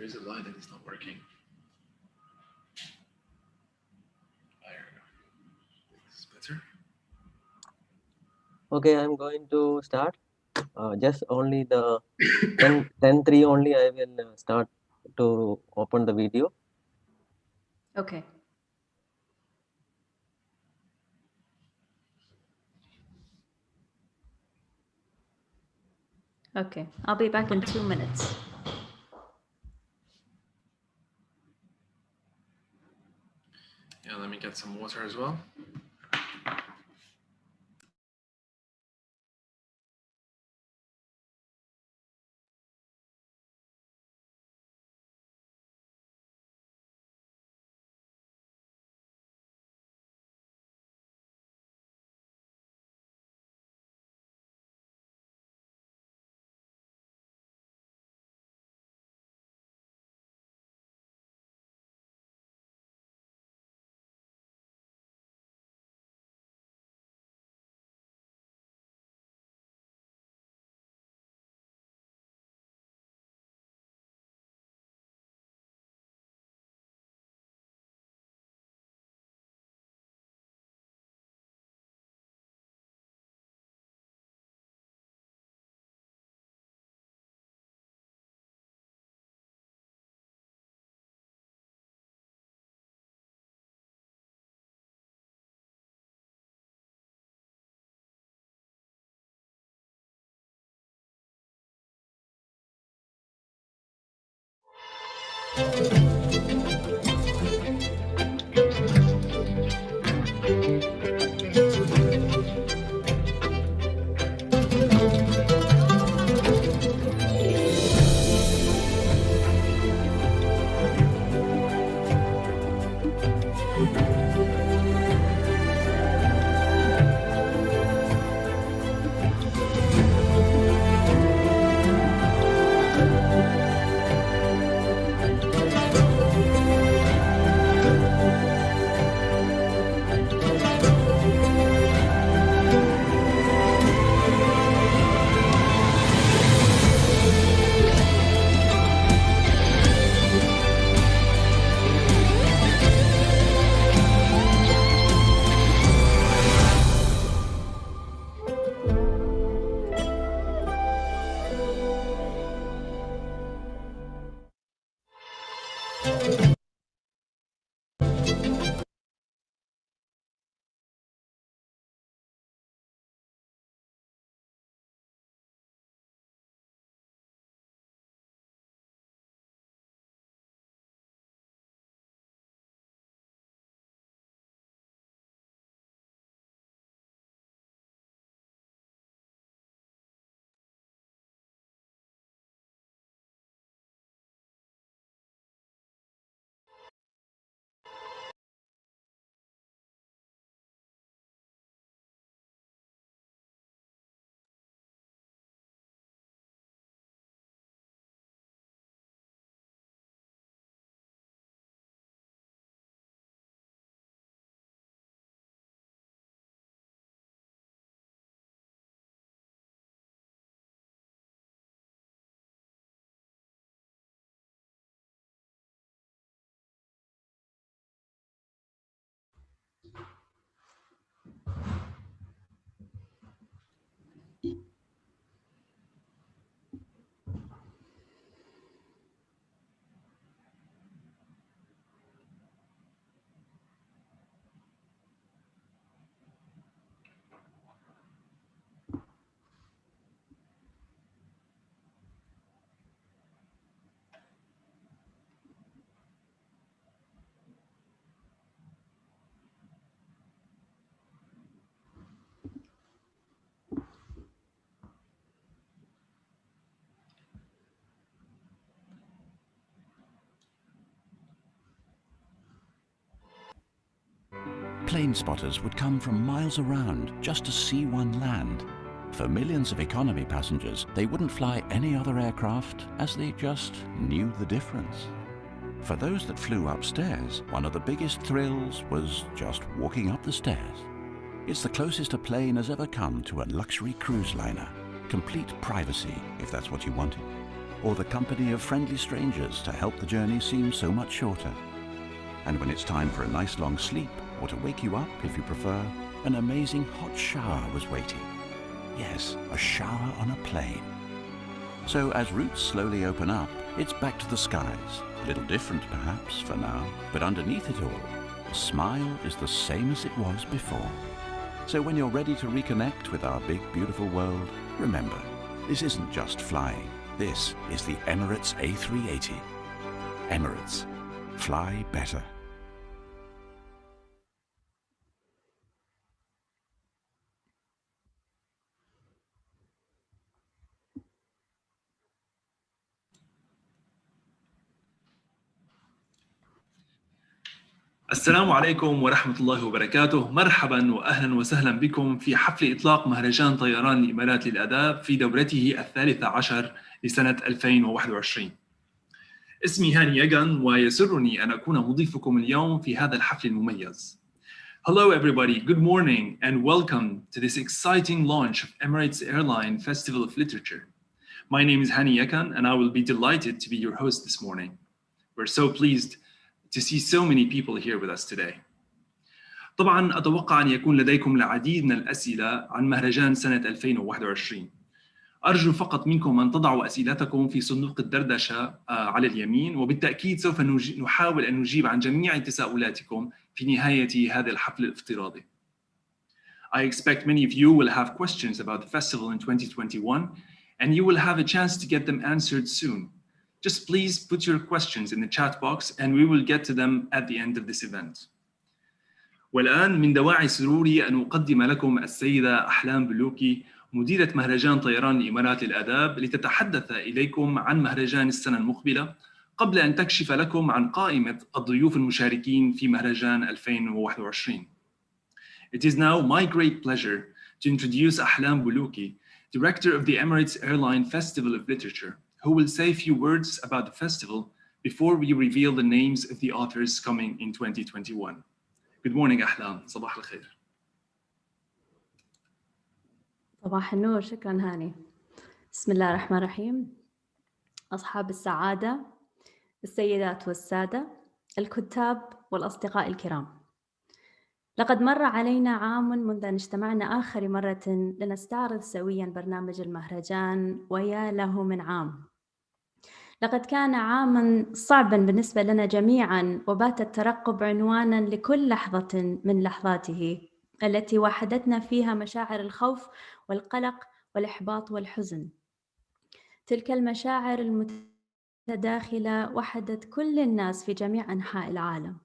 There is a line that is not working. This is better. Okay, I'm going to start. Just only the 10:3 only I will start to open the video. Okay. Okay, I'll be back in 2 minutes. Yeah, let me get some water as well. Plane spotters would come from miles around just to see one land. For millions of economy passengers, they wouldn't fly any other aircraft as they just knew the difference. For those that flew upstairs, one of the biggest thrills was just walking up the stairs. It's the closest a plane has ever come to a luxury cruise liner. Complete privacy, if that's what you wanted. or the company of friendly strangers to help the journey seem so much shorter. And when it's time for a nice long sleep, or to wake you up if you prefer, an amazing hot shower was waiting. Yes, a shower on a plane. So as routes slowly open up, it's back to the skies. A little different perhaps for now, but underneath it all, the smile is the same as it was before. So when you're ready to reconnect with our big beautiful world, remember, this isn't just flying. This is the Emirates A380. Emirates. Fly better. السلام عليكم ورحمة الله وبركاته. مرحبا وأهلا وسهلا بكم في حفل إطلاق مهرجان طيران الإمارات للآداب في دورته 13 لسنة 2021. اسمي هاني يغان ويسرني أن أكون مضيفكم اليوم في هذا الحفل المميز. Hello everybody, good morning and welcome to this exciting launch of Emirates Airline Festival of Literature. My name is Hani Yakan and I will be delighted to be your host this morning. We're so pleased to see so many people here with us today. طبعاً أتوقع أن يكون لديكم العديد من الأسئلة عن مهرجان سنة 2021. أرجو فقط منكم أن تضعوا أسئلتكم في صندوق الدردشة على اليمين، وبالتأكيد سوف نحاول أن نجيب عن جميع تساؤلاتكم في نهاية هذا الحفل الافتراضي. I expect many of you will have questions about the festival in 2021 and you will have a chance to get them answered soon. Just please put your questions in the chat box and we will get to them at the end of this event. والآن من دواعي سروري أن أقدم لكم السيدة أحلام بلوكي، مديرة مهرجان طيران الإمارات للآداب، لتتحدث إليكم عن مهرجان السنة المقبلة قبل أن تكشف لكم عن قائمة الضيوف المشاركين في مهرجان 2021. It is now my great pleasure to introduce Ahlam Buluki, Director of the Emirates Airline Festival of Literature, who will say a few words about the festival before we reveal the names of the authors coming in 2021. Good morning, Ahlam. صباح الخير. صباح النور. شكراً هاني. بسم الله الرحمن الرحيم. أصحاب السعادة، السيدات والسادة، الكتاب والأصدقاء الكرام، لقد مر علينا عام منذ أن اجتمعنا آخر مرة لنستعرض سوياً برنامج المهرجان، ويا له من عام. لقد كان عاماً صعباً بالنسبة لنا جميعاً، وبات الترقب عنوانا لكل لحظة من لحظاته التي وحدتنا فيها مشاعر الخوف والقلق والإحباط والحزن. تلك المشاعر المتداخلة وحدت كل الناس في جميع أنحاء العالم،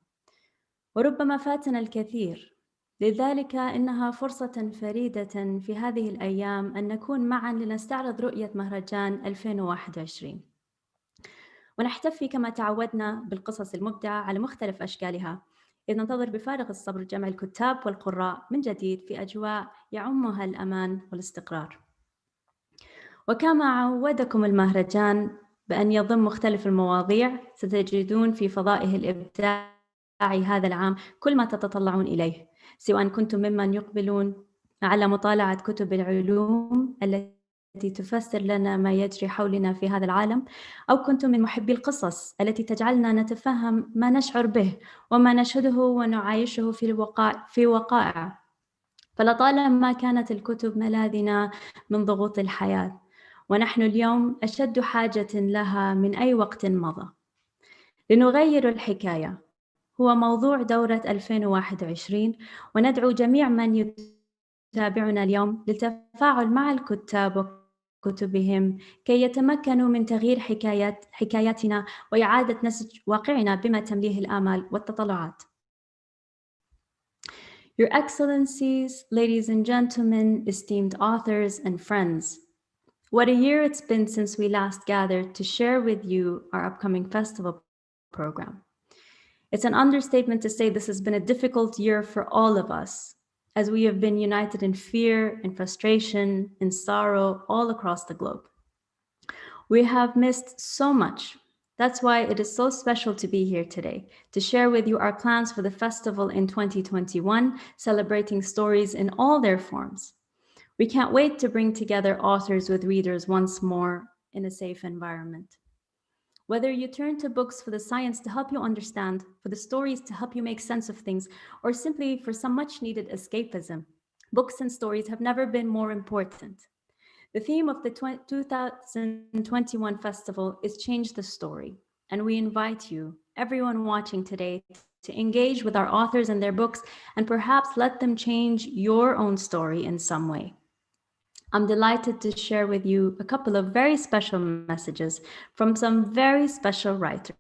وربما فاتنا الكثير. لذلك إنها فرصة فريدة في هذه الأيام أن نكون معاً لنستعرض رؤية مهرجان 2021 ونحتفي كما تعودنا بالقصص المبدعة على مختلف أشكالها، إذ ننتظر بفارغ الصبر جمع الكتاب والقراء من جديد في أجواء يعمها الأمان والاستقرار. وكما عودكم المهرجان بأن يضم مختلف المواضيع، ستجدون في فضائه الإبداعي هذا العام كل ما تتطلعون إليه، سواء كنتم ممن يقبلون على مطالعة كتب العلوم التي تفسر لنا ما يجري حولنا في هذا العالم، أو كنتم من محبي القصص التي تجعلنا نتفهم ما نشعر به وما نشهده ونعايشه في وقائع. فلطالما كانت الكتب ملاذنا من ضغوط الحياة، ونحن اليوم أشد حاجة لها من أي وقت مضى. لنغير الحكاية هو موضوع دورة 2021، وندعو جميع من يتابعنا اليوم للتفاعل مع الكتاب وكتبهم كي يتمكنوا من تغيير حكاياتنا وإعادة نسج واقعنا بما تمليه الآمال والتطلعات. Your Excellencies, ladies and gentlemen, esteemed authors and friends, what a year it's been since we last gathered to share with you our upcoming festival program. It's an understatement to say this has been a difficult year for all of us, as we have been united in fear, in frustration, in sorrow all across the globe. We have missed so much. That's why it is so special to be here today, to share with you our plans for the festival in 2021, celebrating stories in all their forms. We can't wait to bring together authors with readers once more, in a safe environment. Whether you turn to books for the science to help you understand, for the stories to help you make sense of things, or simply for some much needed escapism, books and stories have never been more important. The theme of the 2021 festival is Change the Story, and we invite you, everyone watching today, to engage with our authors and their books and perhaps let them change your own story in some way. I'm delighted to share with you a couple of very special messages from some very special writers.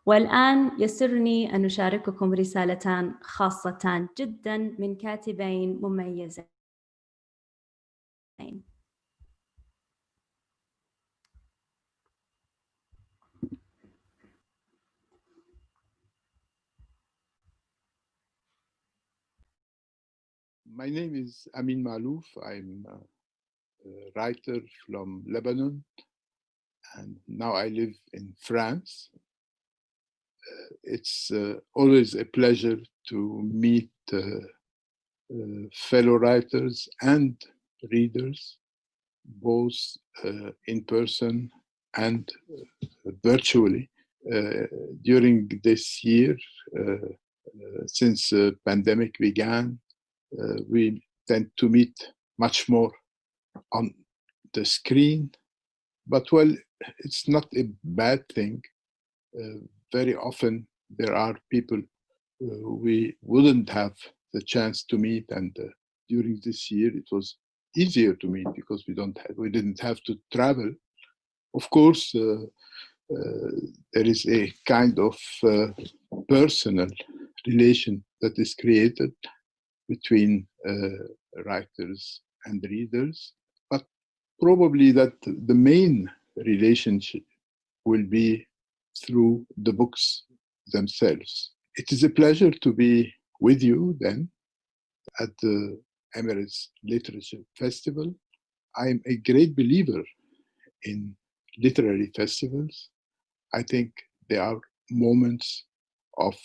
والآن يسرني أن أشارككم رسالتان خاصتان جدا من كاتبين مميزين. My name is Amin Maalouf. I'm a writer from Lebanon, and now I live in France. It's always a pleasure to meet fellow writers and readers, both in person and virtually. During this year, since the pandemic began, we tend to meet much more on the screen, but well, it's not a bad thing. Very often there are people we wouldn't have the chance to meet, and during this year it was easier to meet because we didn't have to travel. Of course, there is a kind of personal relation that is created between writers and readers, but probably that the main relationship will be through the books themselves. It is a pleasure to be with you then at the Emirates Literature Festival. I am a great believer in literary festivals. I think they are moments of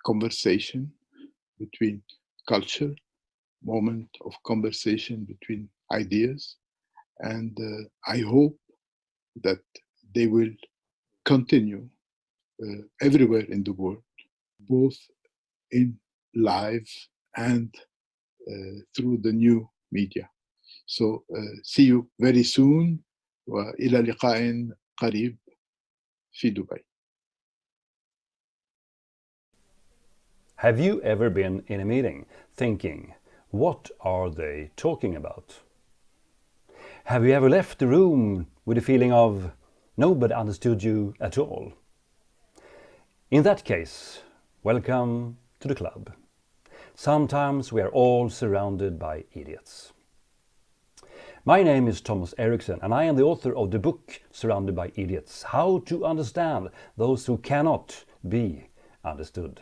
conversation between culture, moment of conversation between ideas, and I hope that they will continue everywhere in the world, both in live and through the new media. So see you very soon, وإلى لقاء قريب في دبي. Have you ever been in a meeting thinking, what are they talking about? Have you ever left the room with a feeling of nobody understood you at all? In that case, welcome to the club. Sometimes we are all surrounded by idiots. My name is Thomas Eriksson, and I am the author of the book Surrounded by Idiots: How to Understand Those Who Cannot Be Understood.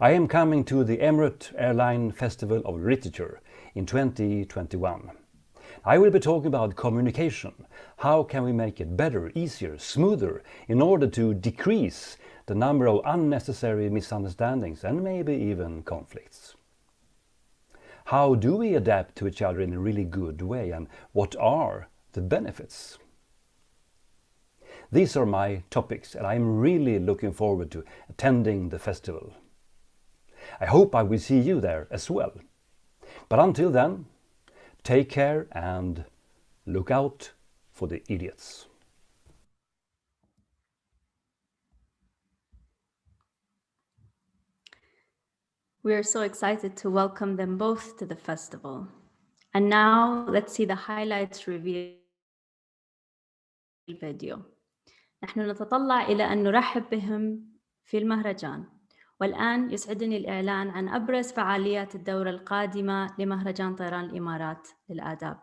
I am coming to the Emirates Airline Festival of Literature in 2021. I will be talking about communication. How can we make it better, easier, smoother in order to decrease the number of unnecessary misunderstandings and maybe even conflicts? How do we adapt to each other in a really good way, and what are the benefits? These are my topics, and I'm really looking forward to attending the festival. I hope I will see you there as well. But until then, take care and look out for the idiots. We are so excited to welcome them both to the festival. And now let's see the highlights reveal الفيديو. نحن نتطلع إلى أن نرحب بهم في المهرجان. والآن يسعدني الإعلان عن أبرز فعاليات الدورة القادمة لمهرجان طيران الإمارات للآداب.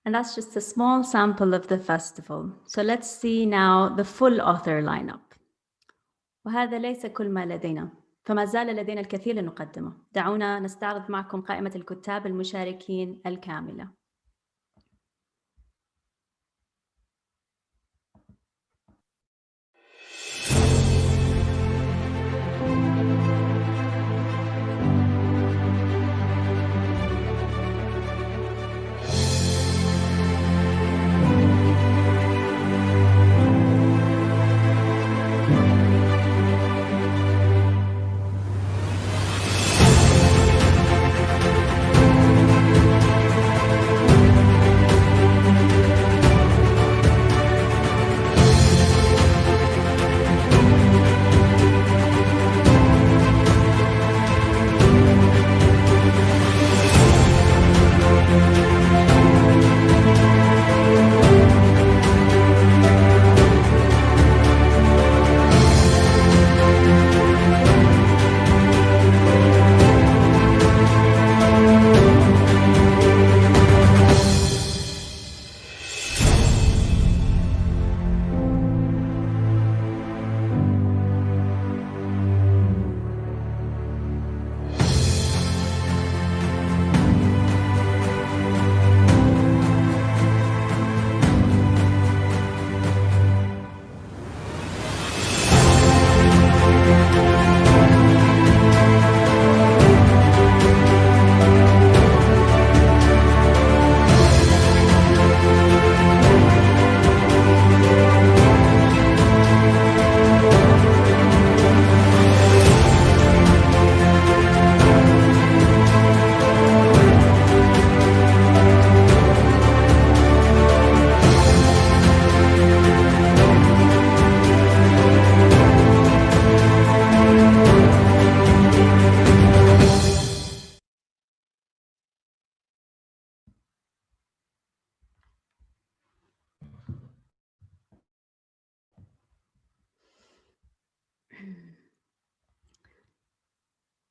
And that's just a small sample of the festival. So let's see now the full author lineup. وهذا ليس كل ما لدينا، فما زال لدينا الكثير لنقدمه. دعونا نستعرض معكم قائمة الكتاب المشاركين الكاملة.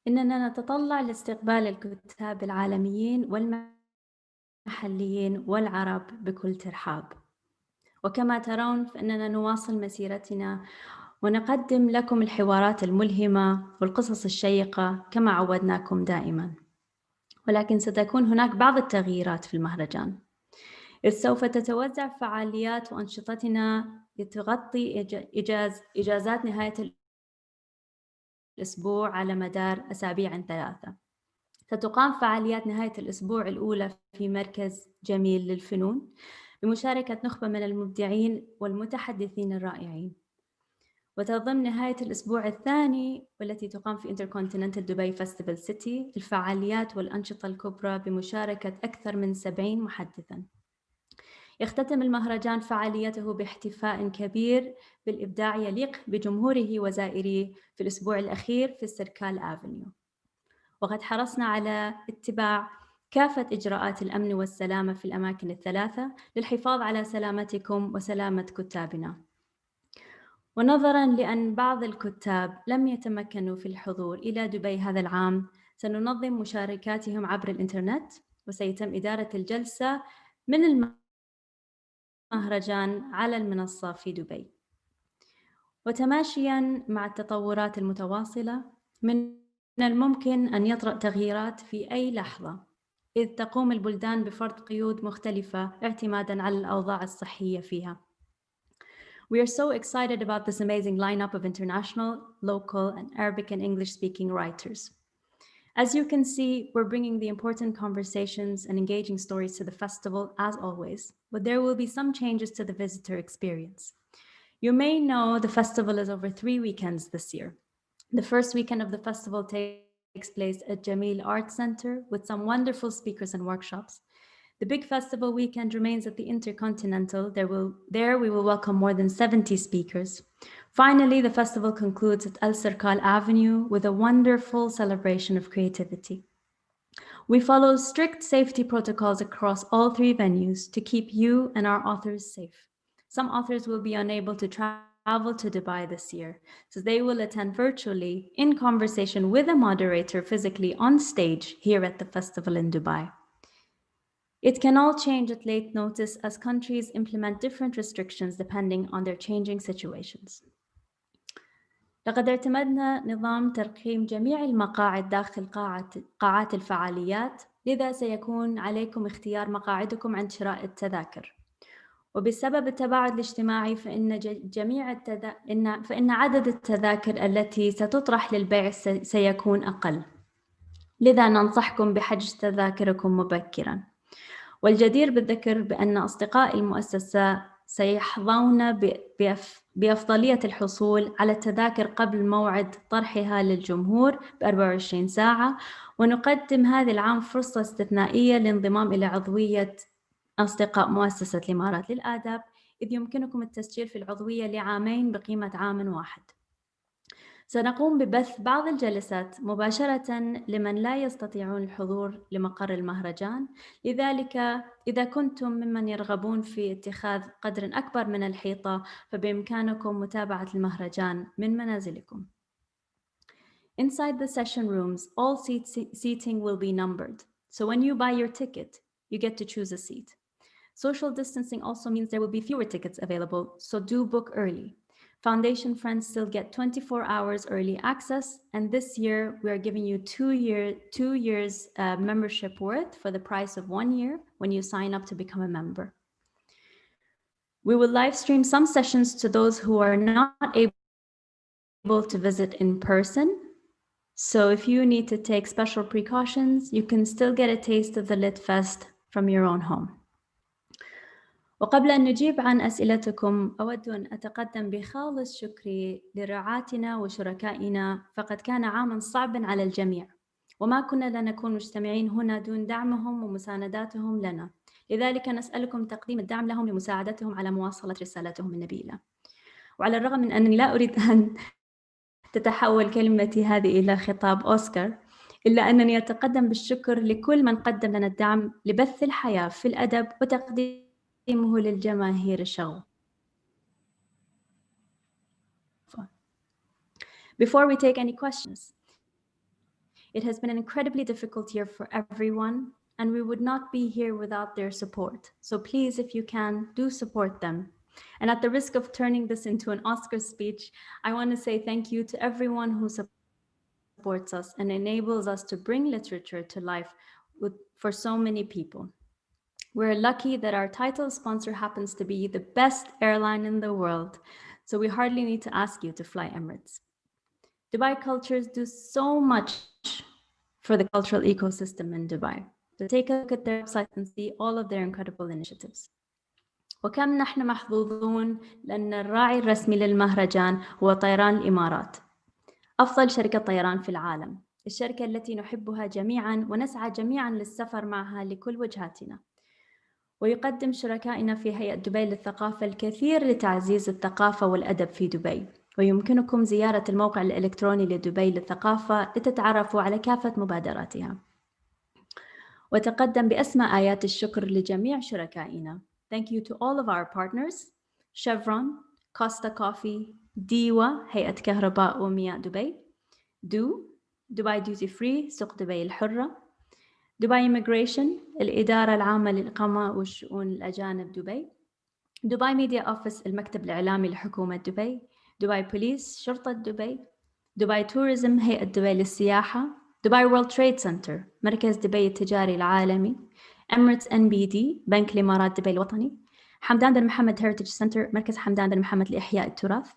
إننا نتطلع لاستقبال الكتاب العالميين والمحليين والعرب بكل ترحاب. وكما ترون فإننا نواصل مسيرتنا ونقدم لكم الحوارات الملهمة والقصص الشيقة كما عودناكم دائما. ولكن ستكون هناك بعض التغييرات في المهرجان، إذ سوف تتوزع فعاليات وأنشطتنا لتغطي إجازات نهاية الأسبوع على مدار أسابيع 3. ستقام فعاليات نهاية الأسبوع الأولى في مركز جميل للفنون بمشاركة نخبة من المبدعين والمتحدثين الرائعين. وتضم نهاية الأسبوع الثاني والتي تقام في Intercontinental دبي فيستيفال سيتي الفعاليات والأنشطة الكبرى بمشاركة أكثر من 70 محدثاً. يختتم المهرجان فعاليته باحتفاء كبير بالإبداع يليق بجمهوره وزائريه في الأسبوع الأخير في السيركال أفنيو. وقد حرصنا على اتباع كافة إجراءات الأمن والسلامة في الأماكن الثلاثة للحفاظ على سلامتكم وسلامة كتابنا. ونظراً لأن بعض الكتاب لم يتمكنوا في الحضور إلى دبي هذا العام، سننظم مشاركاتهم عبر الإنترنت، وسيتم إدارة الجلسة من المهرجان على المنصة في دبي. وتماشياً مع التطورات المتواصلة، من الممكن أن يطرأ تغييرات في أي لحظة، إذ تقوم البلدان بفرض قيود مختلفة اعتماداً على الأوضاع الصحية فيها. We are so excited about this amazing lineup of international, local, and Arabic and English-speaking writers. As you can see, we're bringing the important conversations and engaging stories to the festival as always, but there will be some changes to the visitor experience. You may know the festival is over 3 weekends this year. The first weekend of the festival takes place at Jameel Art Center with some wonderful speakers and workshops. The big festival weekend remains at the Intercontinental. There we will welcome more than 70 speakers. Finally, the festival concludes at El Cercal Avenue with a wonderful celebration of creativity. We follow strict safety protocols across all 3 venues to keep you and our authors safe. Some authors will be unable to travel to Dubai this year, so they will attend virtually in conversation with a moderator physically on stage here at the festival in Dubai. It can all change at late notice as countries implement different restrictions depending on their changing situations. لقد اعتمدنا نظام ترقيم جميع المقاعد داخل قاعات الفعاليات، لذا سيكون عليكم اختيار مقاعدكم عند شراء التذاكر. وبسبب التباعد الاجتماعي فإن عدد التذاكر التي ستطرح للبيع سيكون أقل، لذا ننصحكم بحجز تذاكركم مبكراً. والجدير بالذكر بأن أصدقاء المؤسسة سيحظون بأفضلية الحصول على التذاكر قبل موعد طرحها للجمهور ب24 ساعة، ونقدم هذا العام فرصة استثنائية للانضمام إلى عضوية أصدقاء مؤسسة الإمارات للآداب، إذ يمكنكم التسجيل في العضوية لعامين بقيمة عام واحد. سنقوم ببث بعض الجلسات مباشرة لمن لا يستطيعون الحضور لمقر المهرجان، لذلك إذا كنتم ممن يرغبون في اتخاذ قدر أكبر من الحيطة فبإمكانكم متابعة المهرجان من منازلكم. Inside the session rooms, all seating will be numbered. So when you buy your ticket, you get to choose a seat. Social distancing also means there will be fewer tickets available, so do book early. Foundation friends still get 24 hours early access, and this year we are giving you 2 years membership worth for the price of 1 year when you sign up to become a member. We will live stream some sessions to those who are not able to visit in person. So if you need to take special precautions, you can still get a taste of the Lit Fest from your own home. وقبل أن نجيب عن أسئلتكم أود أن أتقدم بخالص شكري لرعاتنا وشركائنا، فقد كان عاماً صعباً على الجميع وما كنا لنكون مجتمعين هنا دون دعمهم ومسانداتهم لنا، لذلك نسألكم تقديم الدعم لهم لمساعدتهم على مواصلة رسالتهم النبيلة. وعلى الرغم من أنني لا أريد أن تتحول كلمتي هذه إلى خطاب أوسكار، إلا أنني أتقدم بالشكر لكل من قدم لنا الدعم لبث الحياة في الأدب وتقديمه للجماهير الشغوفة. Before we take any questions, it has been an incredibly difficult year for everyone, and we would not be here without their support. So please, if you can, do support them. And at the risk of turning this into an Oscar speech, I want to say thank you to everyone who supports us and enables us to bring literature to life for so many people. We're lucky that our title sponsor happens to be the best airline in the world, so we hardly need to ask you to fly Emirates. Dubai Cultures do so much for the cultural ecosystem in Dubai. So take a look at their website and see all of their incredible initiatives. وكم نحن محظوظون لأن الراعي الرسمي للمهرجان هو طيران الإمارات، أفضل شركة طيران في العالم، الشركة التي نحبها جميعاً ونسعى جميعاً للسفر معها لكل وجهاتنا. ويقدم شركائنا في هيئة دبي للثقافة الكثير لتعزيز الثقافة والأدب في دبي، ويمكنكم زيارة الموقع الإلكتروني لدبي للثقافة لتتعرفوا على كافة مبادراتها. وتقدم بأسمى آيات الشكر لجميع شركائنا. Thank you to all of our partners: Chevron, Costa Coffee, ديوا هيئة كهرباء ومياه دبي، دبي Duty Free سوق دبي الحرة، دبي Immigration الإدارة العامة للإقامة والشؤون الأجانب دبي، دبي ميديا أوفيس المكتب الإعلامي لحكومة دبي، دبي بوليس شرطة دبي، دبي توريزم هيئة دبي للسياحة، دبي وورلد تريد سنتر مركز دبي التجاري العالمي، Emirates NBD بنك الإمارات دبي الوطني، حمدان بن محمد هيريتج سنتر مركز حمدان بن محمد لإحياء التراث،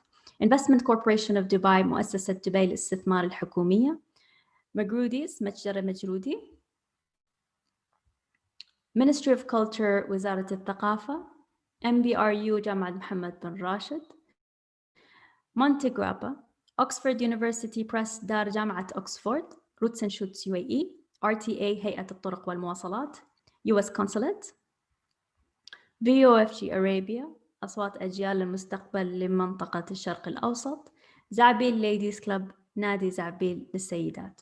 Investment Corporation of Dubai مؤسسة دبي للاستثمار الحكومية، مجروديز متجر مجرودي، Ministry of Culture وزارة الثقافة، MBRU جامعة محمد بن راشد، مونتيغرابا، Oxford University Press دار جامعة أكسفورد، روتسنشوتس UAE، RTA هيئة الطرق والمواصلات، US Consulate، VOFG Arabia أصوات أجيال المستقبل لمنطقة الشرق الأوسط، زعبيل ليديز كلب نادي زعبيل للسيدات.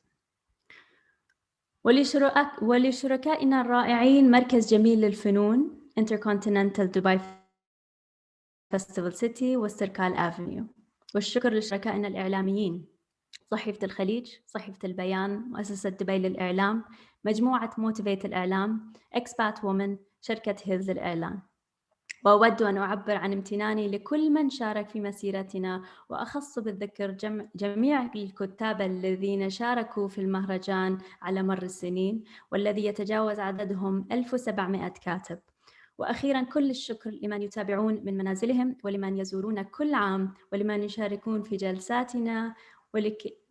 ولشركائنا الرائعين مركز جميل للفنون Intercontinental Dubai Festival City واستركال أفنيو. والشكر لشركائنا الإعلاميين صحيفة الخليج، صحيفة البيان، مؤسسة دبي للإعلام، مجموعة موتيفيت الإعلام، إكسبات وومن، شركة هيلز الإعلان. وأود أن أعبر عن امتناني لكل من شارك في مسيرتنا، وأخص بالذكر جميع الكتاب الذين شاركوا في المهرجان على مر السنين، والذي يتجاوز عددهم 1700 كاتب. وأخيراً كل الشكر لمن يتابعون من منازلهم، ولمن يزورون كل عام، ولمن يشاركون في جلساتنا،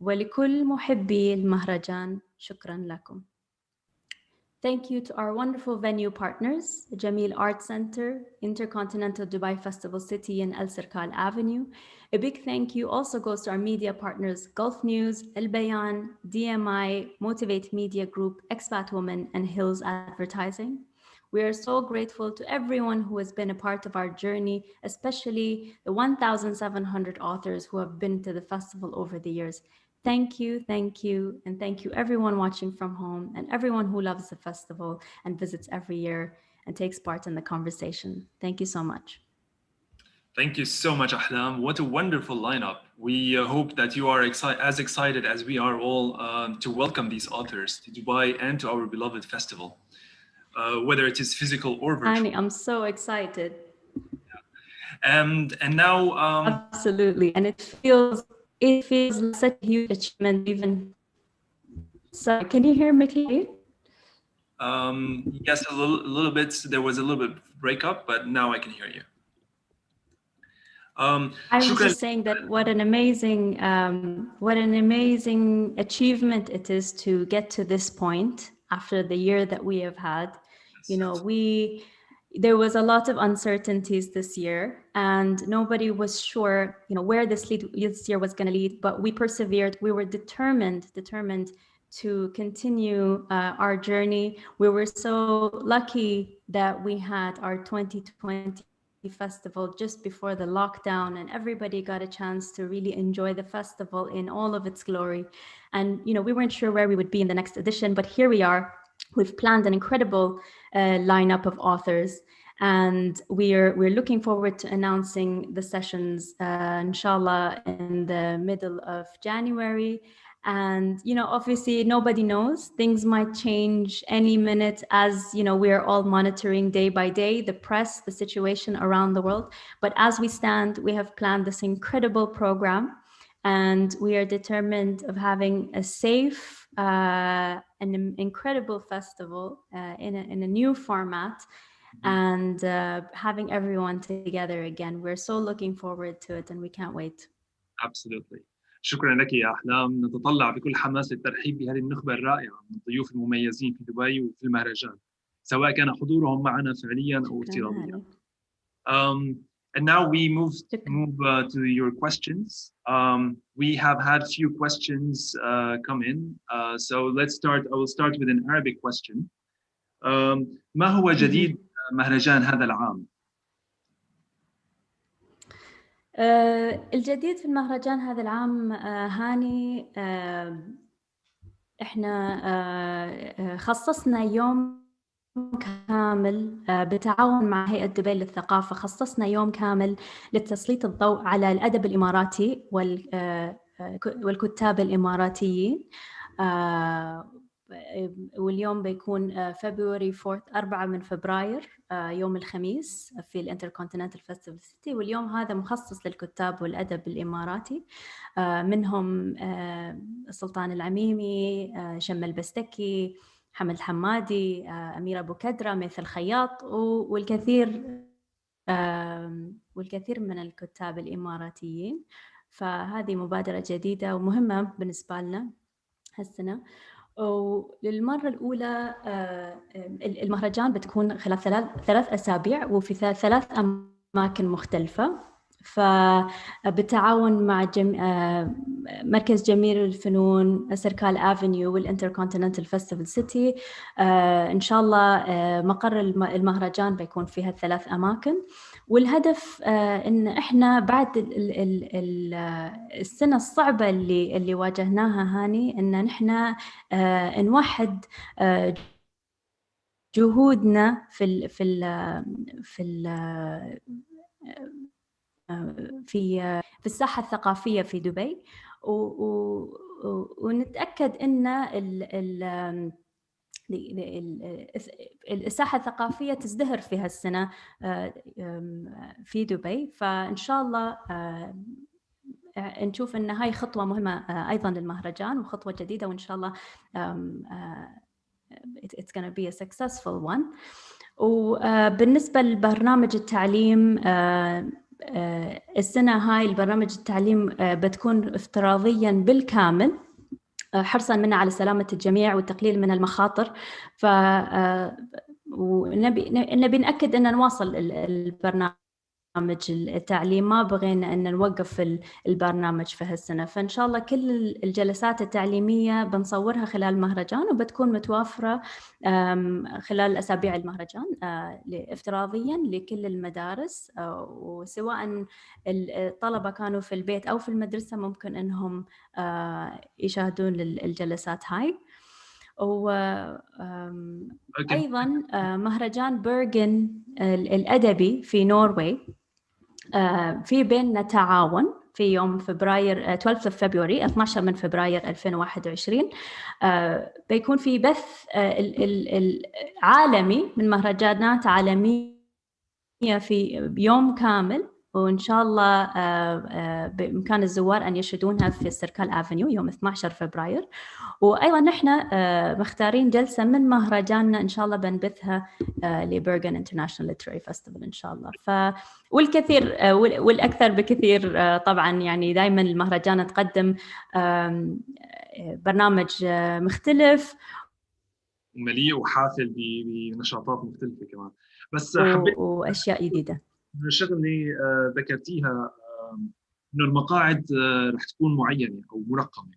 ولكل محبي المهرجان. شكراً لكم. Thank you to our wonderful venue partners, Jameel Art Center, Intercontinental Dubai Festival City and Al Sirkal Avenue. A big thank you also goes to our media partners, Gulf News, Al Bayan, DMI, Motivate Media Group, Expat Women, and Hills Advertising. We are so grateful to everyone who has been a part of our journey, especially the 1,700 authors who have been to the festival over the years. Thank you, and thank you everyone watching from home and everyone who loves the festival and visits every year and takes part in the conversation. Thank you so much. Thank you so much, Ahlam. What a wonderful lineup. We hope that you are as excited as we are all to welcome these authors to Dubai and to our beloved festival, whether it is physical or virtual. Annie, I'm so excited. And now... Absolutely, and it feels like such a huge achievement even. So, can you hear me clearly? Yes, a little bit. There was a little bit break up, but now I can hear you. I was just saying that what an amazing achievement it is to get to this point after the year that we have had. You know, there was a lot of uncertainties this year, and nobody was sure, you know, where this year was going to lead. But we persevered. We were determined to continue our journey. We were so lucky that we had our 2020 festival just before the lockdown, and everybody got a chance to really enjoy the festival in all of its glory. And you know, we weren't sure where we would be in the next edition, but here we are. We've planned an incredible lineup of authors, and we're looking forward to announcing the sessions inshallah in the middle of January. And you know, obviously nobody knows, things might change any minute, as you know, we're all monitoring day by day the press, the situation around the world. But as we stand, we have planned this incredible program, and we are determined of having a safe and incredible festival in a new format, and having everyone together again. We're so looking forward to it, and we can't wait. Absolutely. شكرا لك يا أحلام. نتطلع بكل حماس للترحيب بهذه النخبة الرائعة من الضيوف المميزين في دبي وفي المهرجان، سواء كان حضورهم معنا فعليا أو افتراضيا. And now we move to your questions. We have had few questions come in. So let's start. I will start with an Arabic question. ما هو جديد مهرجان هذا العام؟ الجديد في المهرجان هذا العام هاني، احنا خصصنا يوم كامل بالتعاون مع هيئة دبي للثقافة، خصصنا يوم كامل لتسليط الضوء على الأدب الإماراتي والكتاب الإماراتيين. واليوم بيكون فبراير 4 من فبراير، يوم الخميس في الانتركونتيننتال فيستيفال سيتي. واليوم هذا مخصص للكتاب والأدب الإماراتي، منهم سلطان العميمي، شم البستكي، حمد حمادي، أميرة أبو كدرة، ميث الخياط، والكثير من الكتاب الإماراتيين. فهذه مبادرة جديدة ومهمة بالنسبة لنا هالسنة. وللمرة الأولى المهرجان بتكون خلال 3 أسابيع وفي 3 أماكن مختلفة، فبالتعاون مع مركز جميل الفنون، سيركال افنيو، والانتركونتيننتال فيستيفال سيتي. إن شاء الله مقر المهرجان بيكون فيها 3 أماكن. والهدف إن إحنا بعد السنة الصعبة اللي واجهناها هاني، إن نحنا نوحد جهودنا في الساحة الثقافية في دبي، ونتأكد أن الساحة الثقافية تزدهر في هالسنة في دبي. فإن شاء الله نشوف أن هاي خطوة مهمة أيضا للمهرجان وخطوة جديدة، وإن شاء الله it's gonna be a successful one. وبالنسبة لبرنامج التعليم، السنة هاي البرنامج التعليم بتكون افتراضيا بالكامل، حرصا منا على سلامة الجميع والتقليل من المخاطر. ونبي نأكد أن نواصل البرنامج التعليم، ما بغينا أن نوقف البرنامج في هالسنة. فإن شاء الله كل الجلسات التعليمية بنصورها خلال المهرجان وبتكون متوفرة خلال أسابيع المهرجان افتراضيا لكل المدارس، وسواء الطلبة كانوا في البيت أو في المدرسة ممكن أنهم يشاهدون الجلسات هاي. وأيضا مهرجان بيرغن الأدبي في نوروي في بيننا تعاون في يوم فبراير 12 فبراير 12 من فبراير 2021 بيكون في بث عالمي من مهرجانات عالمية في يوم كامل، وإن شاء الله بإمكان الزوار أن يشهدونها في السيركال أفنيو يوم 12 فبراير. وأيضا نحن مختارين جلسة من مهرجاننا إن شاء الله بنبثها لبرغن انترناشونال ليتراري فيستيفال إن شاء الله. والكثير والأكثر بكثير طبعا، يعني دائما المهرجان تقدم برنامج مختلف مليء وحافل بنشاطات مختلفة كمان. بس حبيت وأشياء جديدة. الشغله اللي ذكرتيها انه المقاعد رح تكون معينه او مرقمه.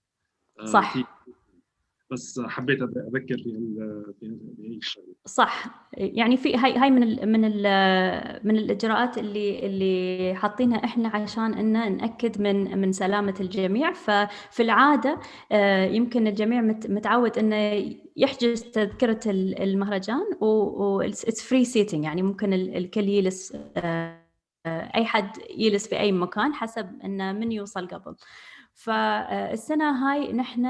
صح. بس حبيت اذكر بهي الشغله. صح، يعني في هاي من الاجراءات اللي حاطينها احنا عشان ان ناكد من سلامه الجميع. ففي العاده يمكن الجميع متعود انه يحجز تذكره المهرجان اتس فري سيتنج، يعني ممكن الكل يجلس، اي حد يجلس في اي مكان حسب انه من يوصل قبل. فالسنة هاي نحن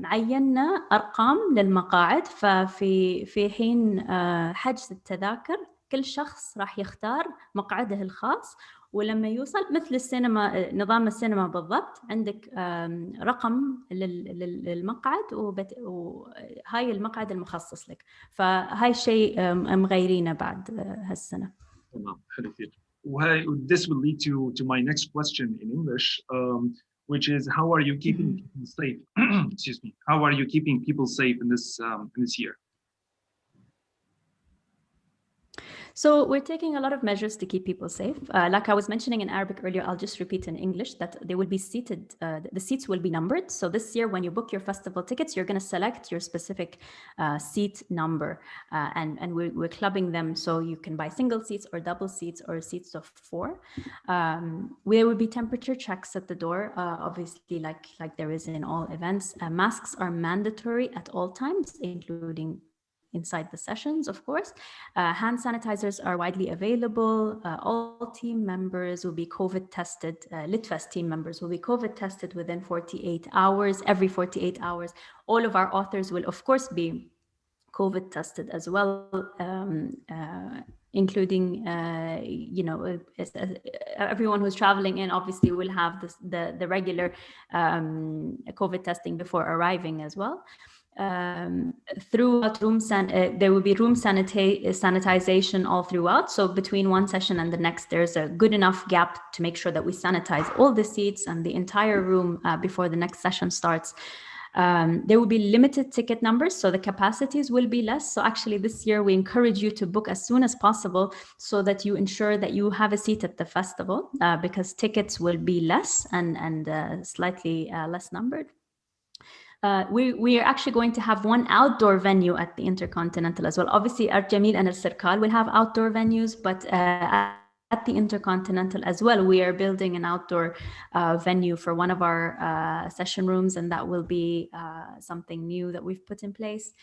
عينا أرقام للمقاعد، ففي حين حجز التذاكر كل شخص راح يختار مقعده الخاص، ولما يوصل مثل السينما، نظام السينما بالضبط، عندك رقم للمقعد وهاي المقعد المخصص لك. فهاي الشيء مغيرينه بعد هالسنة. تمام، حلو كثير. وهي this will lead to my next question in English, which is how are you keeping people safe? Excuse me. How are you keeping people safe in this year? So we're taking a lot of measures to keep people safe. Like I was mentioning in Arabic earlier, I'll just repeat in English that they will be seated, the seats will be numbered. So this year, when you book your festival tickets, you're going to select your specific seat number, and we're clubbing them so you can buy single seats or double seats or seats of 4. There will be temperature checks at the door, obviously, like there is in all events. Masks are mandatory at all times, including inside the sessions, of course. Hand sanitizers are widely available. All team members will be COVID tested. LitFest team members will be COVID tested within 48 hours. Every 48 hours, all of our authors will, of course, be COVID tested as well, including, everyone who's traveling in obviously will have the regular COVID testing before arriving as well. Throughout there will be room sanitization all throughout. So between one session and the next, there's a good enough gap to make sure that we sanitize all the seats and the entire room before the next session starts. There will be limited ticket numbers, so the capacities will be less. So actually this year we encourage you to book as soon as possible so that you ensure that you have a seat at the festival, because tickets will be less and slightly less numbered. We are actually going to have one outdoor venue at the Intercontinental as well. Obviously, Art Jamil and Al-Sirkal will have outdoor venues, but at the Intercontinental as well, we are building an outdoor venue for one of our session rooms, and that will be something new that we've put in place.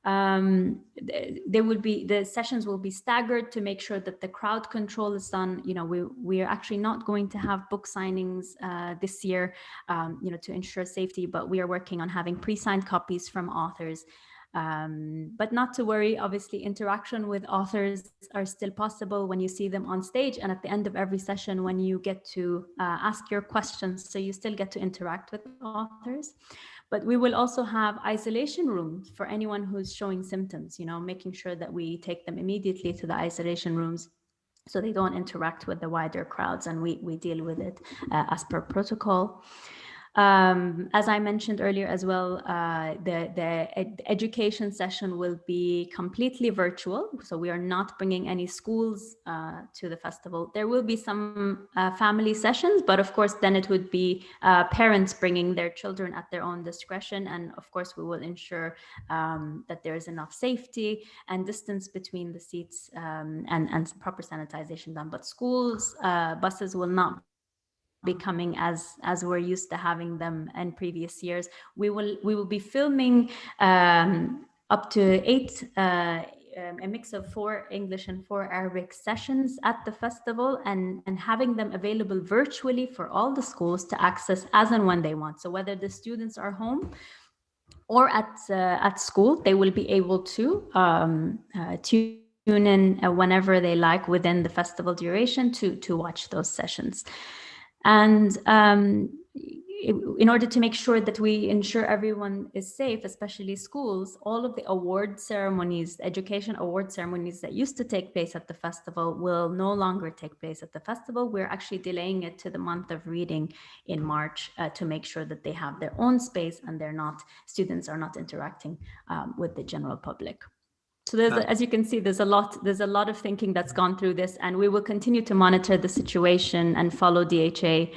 The sessions will be staggered to make sure that the crowd control is done. We are actually not going to have book signings this year, to ensure safety, but we are working on having pre-signed copies from authors. But not to worry, obviously interaction with authors are still possible when you see them on stage, and at the end of every session when you get to ask your questions, so you still get to interact with authors. But we will also have isolation rooms for anyone who's showing symptoms, making sure that we take them immediately to the isolation rooms so they don't interact with the wider crowds, and we deal with it as per protocol. As I mentioned earlier as well, the education session will be completely virtual. So we are not bringing any schools to the festival. There will be some family sessions, but of course, then it would be parents bringing their children at their own discretion. And of course, we will ensure that there is enough safety and distance between the seats, and proper sanitization done. But schools, buses will not be coming as we're used to having them in previous years. We will be filming up to 8, a mix of 4 English and 4 Arabic sessions at the festival, and having them available virtually for all the schools to access as and when they want. So whether the students are home or at school, they will be able to tune in whenever they like within the festival duration to watch those sessions. And in order to make sure that we ensure everyone is safe, especially schools, all of the award ceremonies, education award ceremonies that used to take place at the festival will no longer take place at the festival. We're actually delaying it to the month of reading in March to make sure that they have their own space and students are not interacting with the general public. So as you can see, there's a lot of thinking that's gone through this, and we will continue to monitor the situation and follow DHA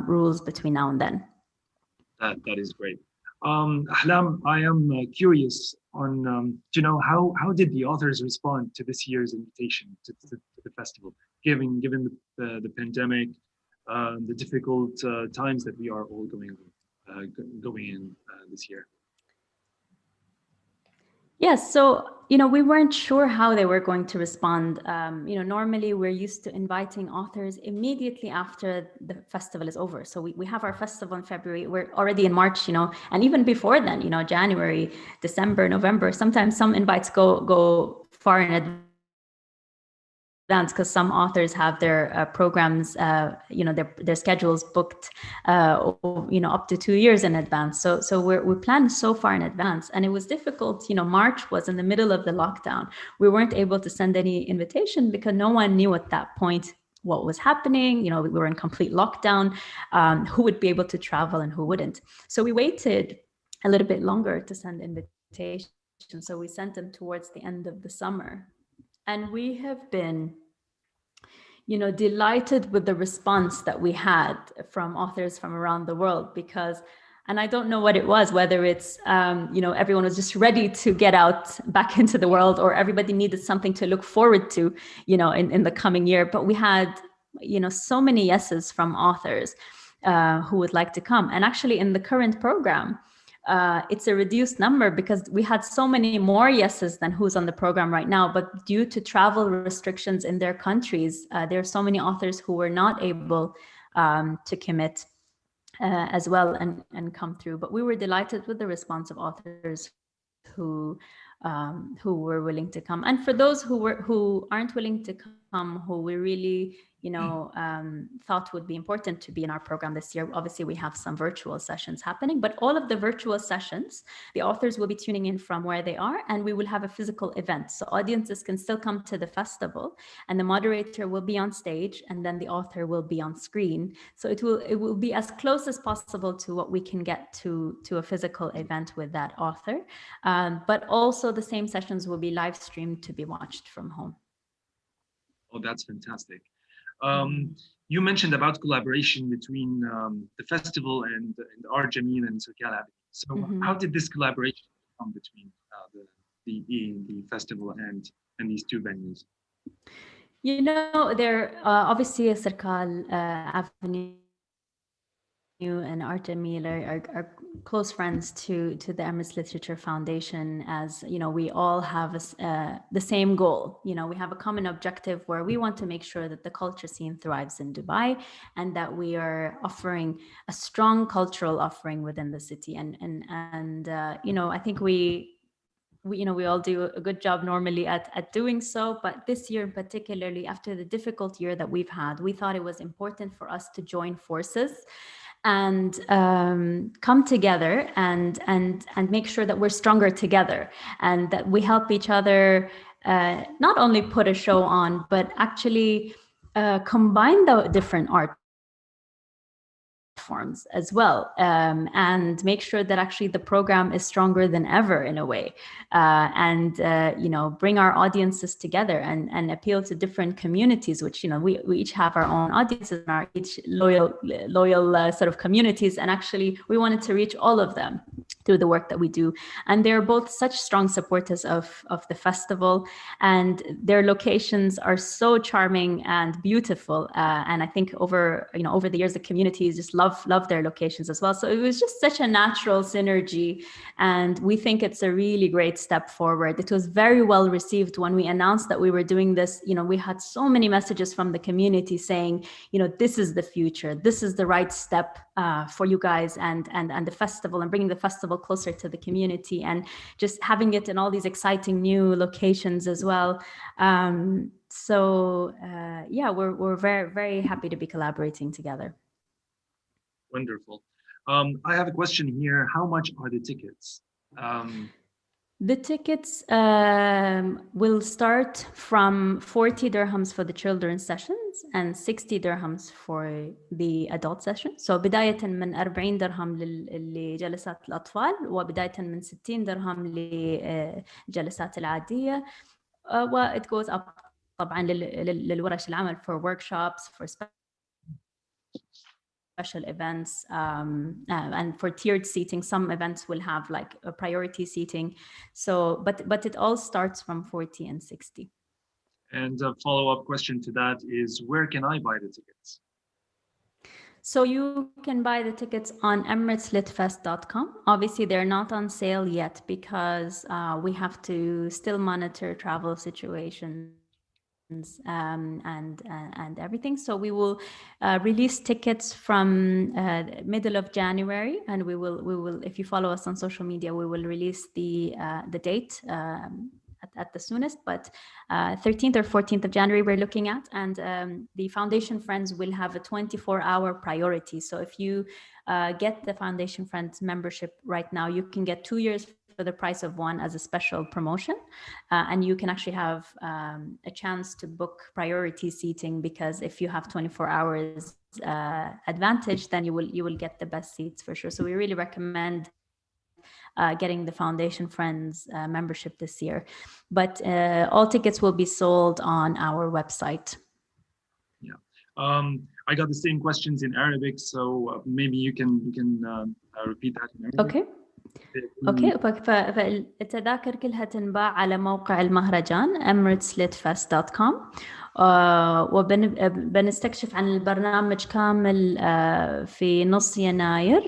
rules between now and then. That is great. Ahlam, I am curious on how did the authors respond to this year's invitation to the festival, given the pandemic, the difficult times that we are all going in this year. Yes, so we weren't sure how they were going to respond. Normally we're used to inviting authors immediately after the festival is over. So we have our festival in February. We're already in March, and even before then, January, December, November. Sometimes some invites go far in advance, because some authors have their programs, their schedules booked, up to 2 years in advance. So we planned so far in advance, and it was difficult. March was in the middle of the lockdown. We weren't able to send any invitation because no one knew at that point what was happening. We were in complete lockdown. Who would be able to travel and who wouldn't? So we waited a little bit longer to send invitations. So we sent them towards the end of the summer. And we have been, delighted with the response that we had from authors from around the world, and I don't know what it was, whether it's, everyone was just ready to get out back into the world, or everybody needed something to look forward to, in the coming year. But we had, so many yeses from authors who would like to come. And actually in the current program, it's a reduced number because we had so many more yeses than who's on the program right now. But due to travel restrictions in their countries, there are so many authors who were not able to commit as well and come through. But we were delighted with the response of authors who were willing to come. And for those who aren't willing to come, who we really thought would be important to be in our program this year, obviously we have some virtual sessions happening, but all of the virtual sessions, the authors will be tuning in from where they are, and we will have a physical event. So audiences can still come to the festival, and the moderator will be on stage, and then the author will be on screen. So it will be as close as possible to what we can get to a physical event with that author. But also the same sessions will be live streamed to be watched from home. Oh, that's fantastic. You mentioned about collaboration between the festival and Amin and SoCal Avenue. So how did this collaboration come between the festival and these two venues? There obviously SoCal Avenue and Artemil are close friends to the Emirates Literature Foundation, as you know, we all have the same goal. You know, we have a common objective where we want to make sure that the culture scene thrives in Dubai, and that we are offering a strong cultural offering within the city. And you know, I think we all do a good job normally at doing so, but this year particularly, after the difficult year that we've had, we thought it was important for us to join forces and come together and make sure that we're stronger together, and that we help each other not only put a show on, but actually combine the different art forms as well, and make sure that actually the program is stronger than ever in a way, and you know, bring our audiences together and appeal to different communities, which, you know, we each have our own audiences and our each loyal sort of communities, and actually we wanted to reach all of them through the work that we do. And they're both such strong supporters of the festival, and their locations are so charming and beautiful, and I think over the years the communities just love their locations as well. So it was just such a natural synergy, and we think it's a really great step forward. It was very well received when we announced that we were doing this. You know, we had so many messages from the community saying, you know, this is the future, this is the right step for you guys and the festival, and bringing the festival closer to the community, and just having it in all these exciting new locations as well. So yeah, we're very, very happy to be collaborating together. Wonderful. I have a question here. How much are the tickets? The tickets will start from 40 dirhams for the children's sessions and 60 dirhams for the adult session. So بداية من 40 درهم لجلسات الأطفال، وبداية من 60 درهم للجلسات العادية. It goes up طبعا للورش العمل, for workshops, for special events, and for tiered seating. Some events will have like a priority seating. So, but it all starts from 40 and 60. And a follow-up question to that is, where can I buy the tickets? So you can buy the tickets on emirateslitfest.com. Obviously, they're not on sale yet because we have to still monitor travel situations and everything. So we will release tickets from middle of January, and we will, if you follow us on social media, we will release the date at the soonest, but 13th or 14th of January we're looking at, and the Foundation Friends will have a 24-hour priority. So if you get the Foundation Friends membership right now, you can get 2 years for the price of one as a special promotion, and you can actually have a chance to book priority seating, because if you have 24 hours advantage, then you will get the best seats for sure. So we really recommend getting the Foundation Friends membership this year, but all tickets will be sold on our website. Yeah, I got the same questions in Arabic, so maybe you can repeat that in Arabic. Okay. اوكي، فالتذاكر كلها تنباع على موقع المهرجان emirateslitfest.com، وبنستكشف عن البرنامج كامل في نص يناير،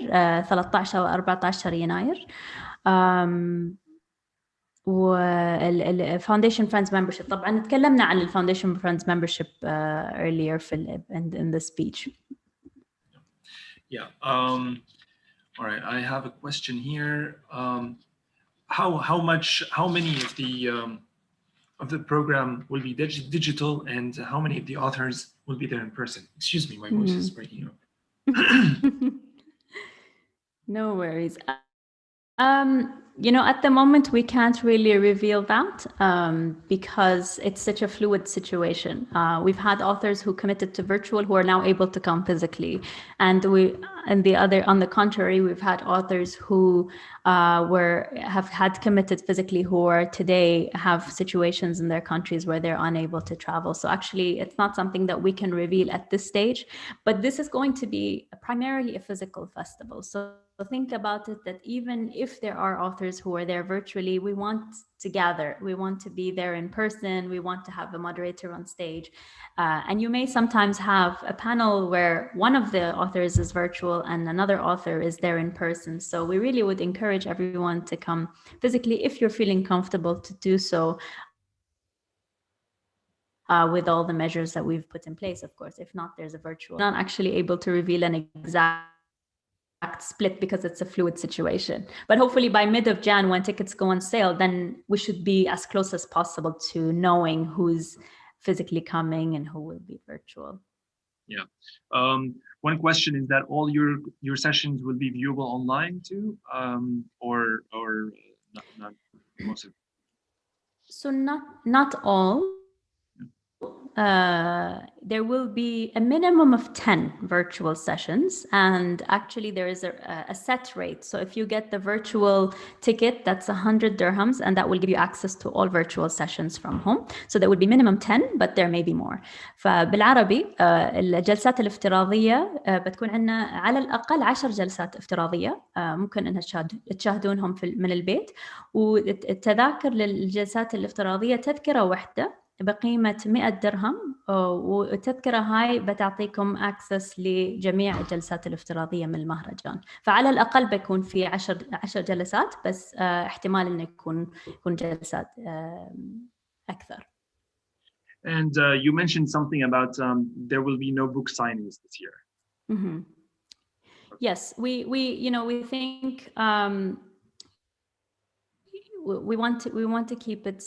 13 أو 14 يناير. والفاونديشن فريندز membership، طبعا تكلمنا عن الفاونديشن فريندز membership earlier in the speech. Yeah. All right, I have a question here. How many of the program will be digital, and how many of the authors will be there in person? Excuse me, my voice is breaking up. No worries. You know, at the moment we can't really reveal that because it's such a fluid situation. We've had authors who committed to virtual who are now able to come physically, and on the contrary, we've had authors who have had committed physically who are today have situations in their countries where they're unable to travel. So actually, it's not something that we can reveal at this stage, but this is going to be primarily a physical festival. So think about it that even if there are authors who are there virtually, we want to gather, we want to be there in person, we want to have a moderator on stage. And you may sometimes have a panel where one of the authors is virtual and another author is there in person. So we really would encourage everyone to come physically if you're feeling comfortable to do so. With all the measures that we've put in place, of course. If not, there's a virtual. Not actually able to reveal an exact split because it's a fluid situation. But hopefully by mid of Jan, when tickets go on sale, then we should be as close as possible to knowing who's physically coming and who will be virtual. Yeah. One question is that all your sessions will be viewable online too, or not most of. So not all. There will be a minimum of 10 virtual sessions, and actually there is a set rate. So if you get the virtual ticket, that's 100 dirhams, and that will give you access to all virtual sessions from home. So there would be minimum 10, but there may be more. فبالعربي الجلسات الافتراضية بتكون عندنا على الأقل 10 جلسات افتراضية ممكن أنها تشاهدونهم من البيت، والتذاكر للجلسات الافتراضية تذكرة واحدة بقيمة 100 درهم، والتذكرة هاي بتعطيكم access لجميع الجلسات الافتراضية من المهرجان. فعلى الأقل بيكون في 10 جلسات، بس احتمال إنه يكون جلسات أكثر. And you mentioned something about there will be no book signings this year. Mm-hmm. Yes, we think we want to keep it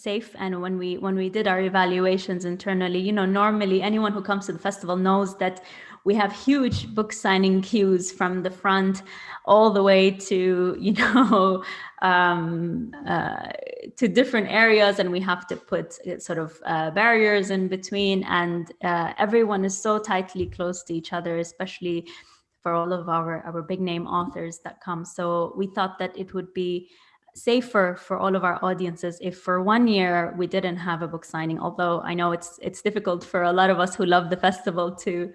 safe, and when we did our evaluations internally, normally anyone who comes to the festival knows that we have huge book signing queues from the front all the way to to different areas, and we have to put sort of barriers in between, and everyone is so tightly close to each other, especially for all of our big name authors that come. So we thought that it would be safer for all of our audiences if for 1 year we didn't have a book signing, although I know it's difficult for a lot of us who love the festival to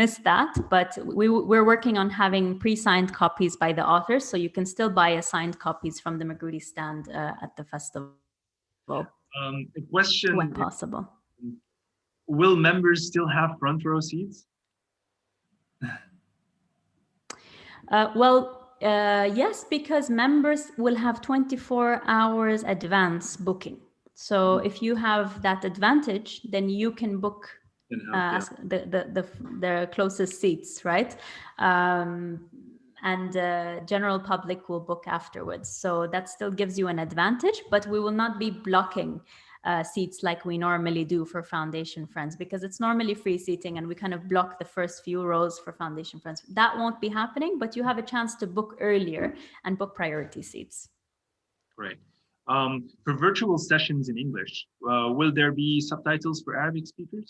miss that, but we're working on having pre-signed copies by the authors, so you can still buy a signed copies from the Magruti stand at the festival. A question, when possible. Will members still have front row seats? Yes, because members will have 24 hours advance booking. So if you have that advantage, then you can book the closest seats, right? And general public will book afterwards. So that still gives you an advantage, but we will not be blocking seats like we normally do for Foundation Friends, because it's normally free seating and we kind of block the first few rows for Foundation Friends. That won't be happening, but you have a chance to book earlier and book priority seats. Great. For virtual sessions in English, will there be subtitles for Arabic speakers?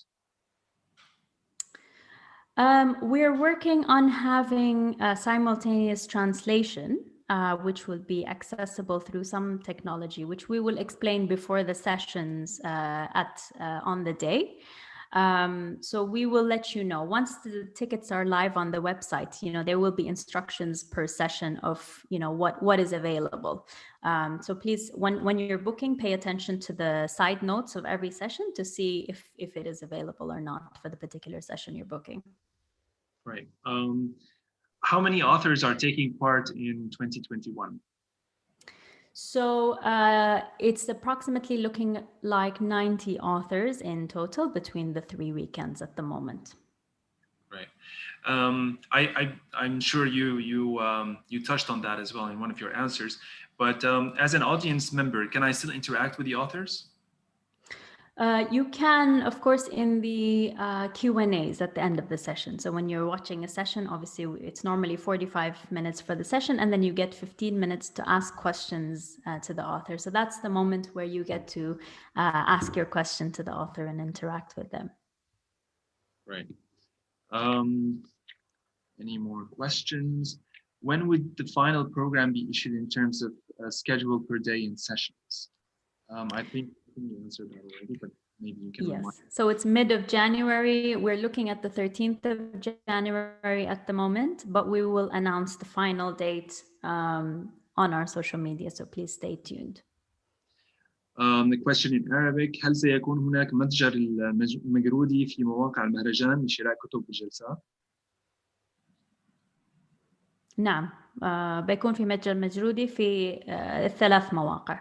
We're working on having a simultaneous translation, which will be accessible through some technology, which we will explain before the sessions on the day. So we will let you know once the tickets are live on the website. There will be instructions per session of what is available. So please, when you're booking, pay attention to the side notes of every session to see if it is available or not for the particular session you're booking. Right. How many authors are taking part in 2021? So it's approximately looking like 90 authors in total between the 3 weekends at the moment. Right. I'm sure you touched on that as well in one of your answers, but as an audience member, can I still interact with the authors? You can, of course, in the Q&As at the end of the session. So when you're watching a session, obviously it's normally 45 minutes for the session, and then you get 15 minutes to ask questions to the author. So that's the moment where you get to ask your question to the author and interact with them. Right. Any more questions? When would the final program be issued in terms of schedule per day in sessions? I think you answered that already, but maybe you can remind. Yes, so it's mid of January. We're looking at the 13th of January at the moment, but we will announce the final date on our social media, so please stay tuned. The question in Arabic: هل سيكون هناك متجر المجرودي في مواقع المهرجان لشراء كتب الجلسات؟ نعم، بيكون في متجر مجرودي في الثلاث مواقع.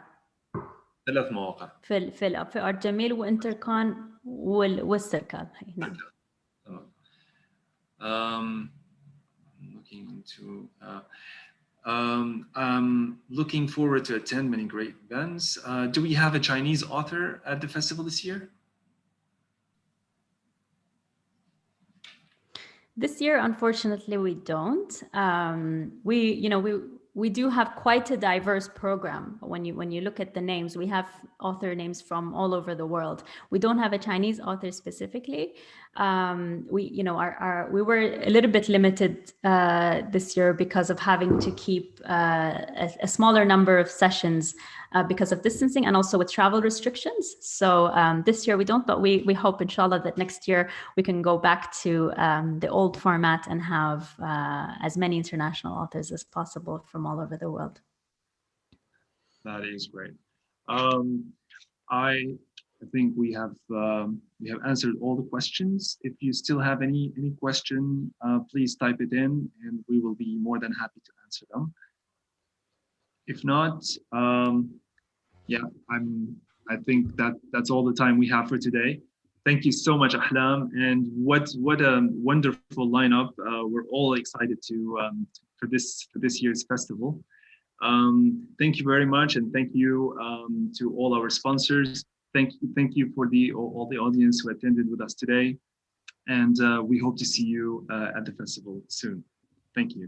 3 مواقع. في أرت جميل وإنتركون والسيركال. نعم. Looking into. I'm looking forward to attend many great events. Do we have a Chinese author at the festival this year? This year, unfortunately, we don't. We do have quite a diverse program. When you look at the names, we have author names from all over the world. We don't have a Chinese author specifically. We were a little bit limited this year because of having to keep a smaller number of sessions because of distancing and also with travel restrictions. So this year we don't, but we hope, inshallah, that next year we can go back to the old format and have as many international authors as possible from all over the world. That is great. I think we have answered all the questions. If you still have any question, please type it in, and we will be more than happy to answer them. If not, yeah, I think that's all the time we have for today. Thank you so much, Ahlam, and what a wonderful lineup. We're all excited for this year's festival. Thank you very much, and thank you to all our sponsors. Thank you for all the audience who attended with us today, and we hope to see you at the festival soon. Thank you.